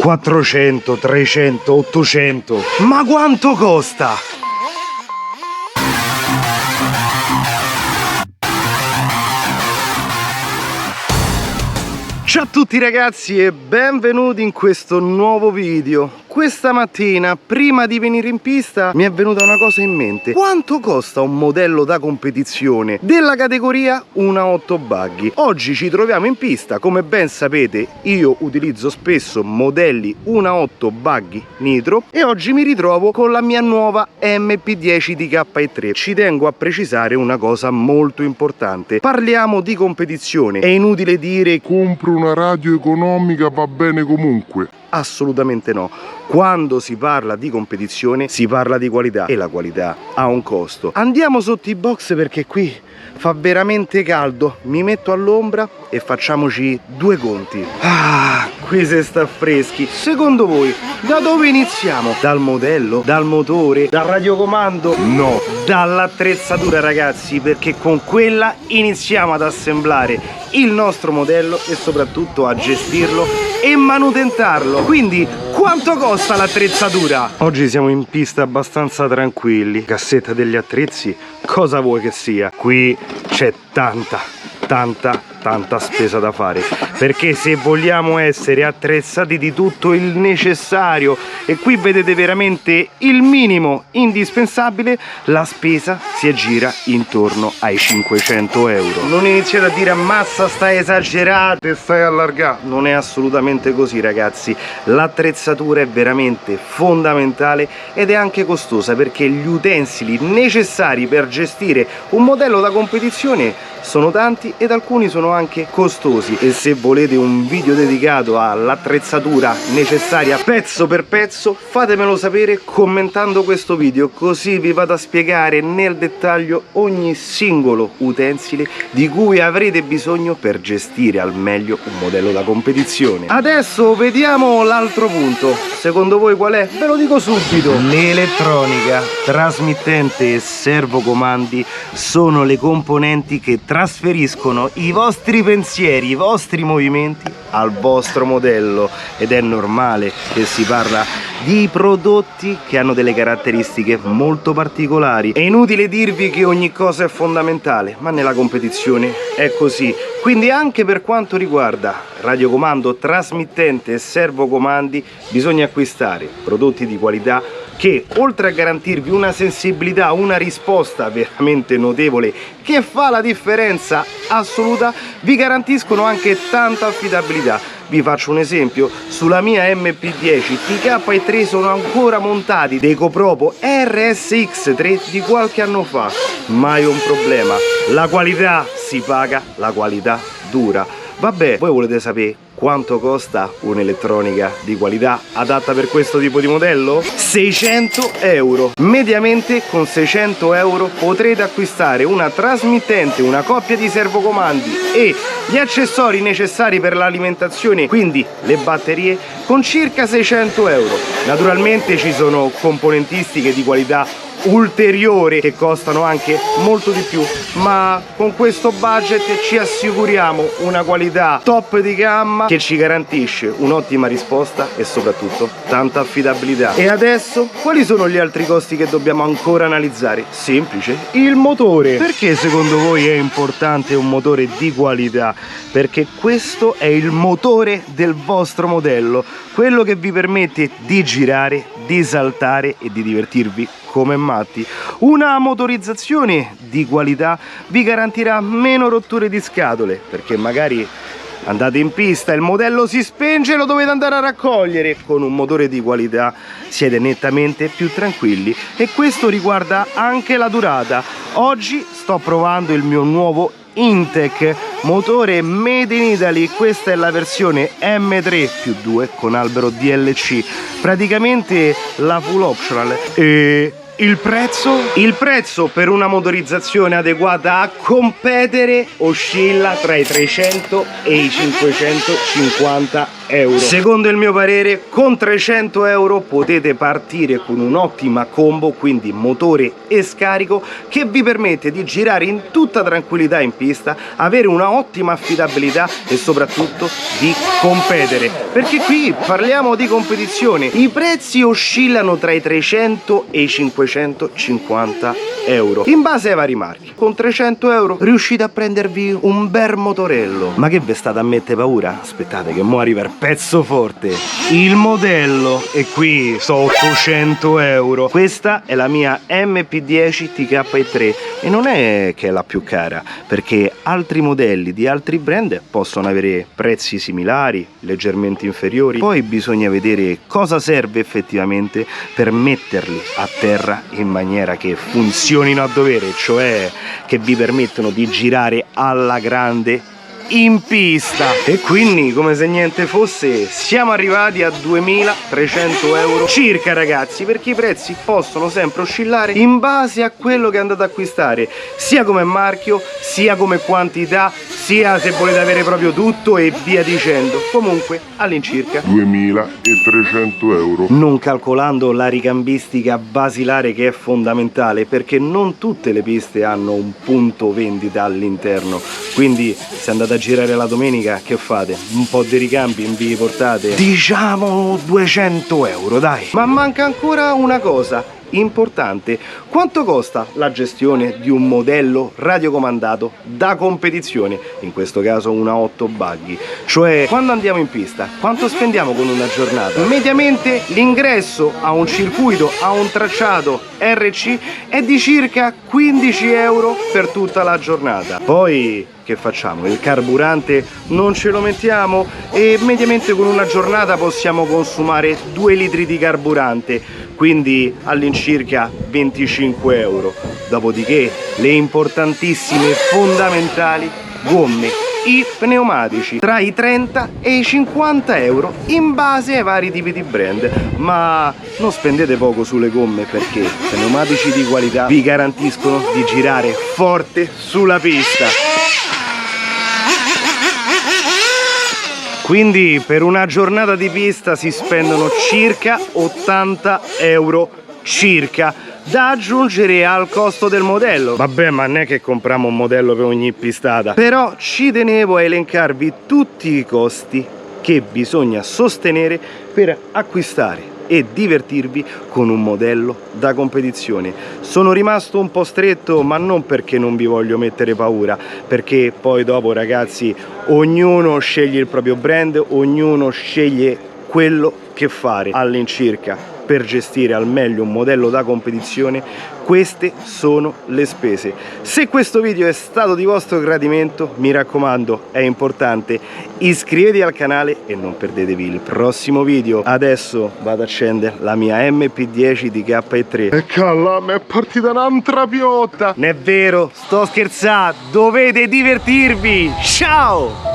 400, 300, 800. Ma quanto costa? Ciao a tutti ragazzi e benvenuti in questo nuovo video. Questa mattina, prima di venire in pista, mi è venuta una cosa in mente. Quanto costa un modello da competizione della categoria 1.8 buggy? Oggi ci troviamo in pista, come ben sapete io utilizzo spesso modelli 1.8 buggy nitro e oggi mi ritrovo con la mia nuova MP10 DK3. Ci tengo a precisare una cosa molto importante. Parliamo di competizione, è inutile dire compro una radio economica, va bene comunque. Assolutamente no. Quando si parla di competizione si parla di qualità e la qualità ha un costo. Andiamo sotto i box perché qui fa veramente caldo. Mi metto all'ombra e facciamoci due conti. Qui si sta freschi. Secondo voi da dove iniziamo? Dal modello? Dal motore? Dal radiocomando? No, dall'attrezzatura ragazzi, perché con quella iniziamo ad assemblare il nostro modello e soprattutto a gestirlo e manutentarlo. Quindi quanto costa l'attrezzatura? Oggi siamo in pista abbastanza tranquilli. Cassetta degli attrezzi, cosa vuoi che sia? Qui c'è tanta spesa da fare, perché se vogliamo essere attrezzati di tutto il necessario, e qui vedete veramente il minimo indispensabile, la spesa si aggira intorno ai 500 euro. Non iniziate a dire ammazza stai esagerato e stai allargato, non è assolutamente così ragazzi. L'attrezzatura è veramente fondamentale ed è anche costosa, perché gli utensili necessari per gestire un modello da competizione sono tanti ed alcuni sono anche costosi, e se volete un video dedicato all'attrezzatura necessaria pezzo per pezzo fatemelo sapere commentando questo video, così vi vado a spiegare nel dettaglio ogni singolo utensile di cui avrete bisogno per gestire al meglio un modello da competizione. Adesso vediamo l'altro punto. Secondo voi qual è? Ve lo dico subito. L'elettronica, trasmittente e servocomandi sono le componenti che trasferiscono i vostri pensieri, i vostri movimenti al vostro modello, ed è normale che si parla di prodotti che hanno delle caratteristiche molto particolari. È inutile dirvi che ogni cosa è fondamentale, ma nella competizione è così. Quindi anche per quanto riguarda radiocomando, trasmittente e servocomandi bisogna acquistare prodotti di qualità che, oltre a garantirvi una sensibilità, una risposta veramente notevole che fa la differenza assoluta, vi garantiscono anche tanta affidabilità. Vi faccio un esempio: sulla mia MP10 TK3 sono ancora montati dei Copropo RSX3 di qualche anno fa. Mai un problema, la qualità si paga, la qualità dura. Vabbè, voi volete sapere quanto costa un'elettronica di qualità adatta per questo tipo di modello? 600 euro. Mediamente con 600 euro potrete acquistare una trasmittente, una coppia di servocomandi e gli accessori necessari per l'alimentazione, quindi le batterie, con circa 600 euro. Naturalmente ci sono componentistiche di qualità ulteriore che costano anche molto di più, ma con questo budget ci assicuriamo una qualità top di gamma che ci garantisce un'ottima risposta e soprattutto tanta affidabilità. E adesso quali sono gli altri costi che dobbiamo ancora analizzare? Semplice, il motore. Perché secondo voi è importante un motore di qualità? Perché questo è il motore del vostro modello, quello che vi permette di girare, di saltare e di divertirvi come matti. Una motorizzazione di qualità vi garantirà meno rotture di scatole, perché magari andate in pista, il modello si spenge e lo dovete andare a raccogliere. Con un motore di qualità siete nettamente più tranquilli, e questo riguarda anche la durata. Oggi sto provando il mio nuovo Intec, motore made in Italy. Questa è la versione M3+2 con albero DLC, praticamente la full optional. E il prezzo? Il prezzo per una motorizzazione adeguata a competere oscilla tra i 300 e i 550 euro. Secondo il mio parere, con 300 euro potete partire con un'ottima combo, quindi motore e scarico, che vi permette di girare in tutta tranquillità in pista, avere una ottima affidabilità e soprattutto di competere, perché qui parliamo di competizione. I prezzi oscillano tra i 300 e i 550 euro in base ai vari marchi. Con 300 euro riuscite a prendervi un bel motorello. Ma che vi state a mettere paura? Aspettate che mo arriva il pezzo forte. Il modello, e qui so 800 euro. Questa è la mia MP10 TK3 e non è che è la più cara, perché altri modelli di altri brand possono avere prezzi similari, leggermente inferiori. Poi bisogna vedere cosa serve effettivamente per metterli a terra in maniera che funzionino a dovere, cioè che vi permettono di girare alla grande in pista. E quindi, come se niente fosse, siamo arrivati a 2300 euro circa, ragazzi, perché i prezzi possono sempre oscillare in base a quello che andate ad acquistare, sia come marchio, sia come quantità, sia se volete avere proprio tutto e via dicendo. Comunque all'incirca 2300 euro. Non calcolando la ricambistica basilare, che è fondamentale, perché non tutte le piste hanno un punto vendita all'interno, quindi se andate a girare la domenica, che fate? Un po' di ricambi vi portate, diciamo, 200 euro, dai. Ma manca ancora una cosa importante: quanto costa la gestione di un modello radiocomandato da competizione, in questo caso una 8 buggy? Cioè, quando andiamo in pista, quanto spendiamo con una giornata? Mediamente l'ingresso a un circuito, a un tracciato RC, è di circa 15 euro per tutta la giornata. Poi che facciamo? Il carburante non ce lo mettiamo e mediamente con una giornata possiamo consumare 2 litri di carburante, quindi all'incirca 25 euro. Dopodiché le importantissime e fondamentali gomme, i pneumatici, tra i 30 e i 50 euro in base ai vari tipi di brand. Ma non spendete poco sulle gomme, perché pneumatici di qualità vi garantiscono di girare forte sulla pista. Quindi per una giornata di pista si spendono circa 80 euro circa, da aggiungere al costo del modello. Vabbè, ma non è che compriamo un modello per ogni pistata, però ci tenevo a elencarvi tutti i costi che bisogna sostenere per acquistare e divertirvi con un modello da competizione. Sono rimasto un po' stretto, ma non perché non vi voglio mettere paura, perché poi dopo, ragazzi, ognuno sceglie il proprio brand, ognuno sceglie quello che fare all'incirca per gestire al meglio un modello da competizione. Queste sono le spese. Se questo video è stato di vostro gradimento, mi raccomando, è importante, iscrivetevi al canale e non perdetevi il prossimo video. Adesso vado a accendere la mia MP10 TK3. E calla, mi è partita un'altra piotta. Non è vero, sto scherzando, dovete divertirvi. Ciao!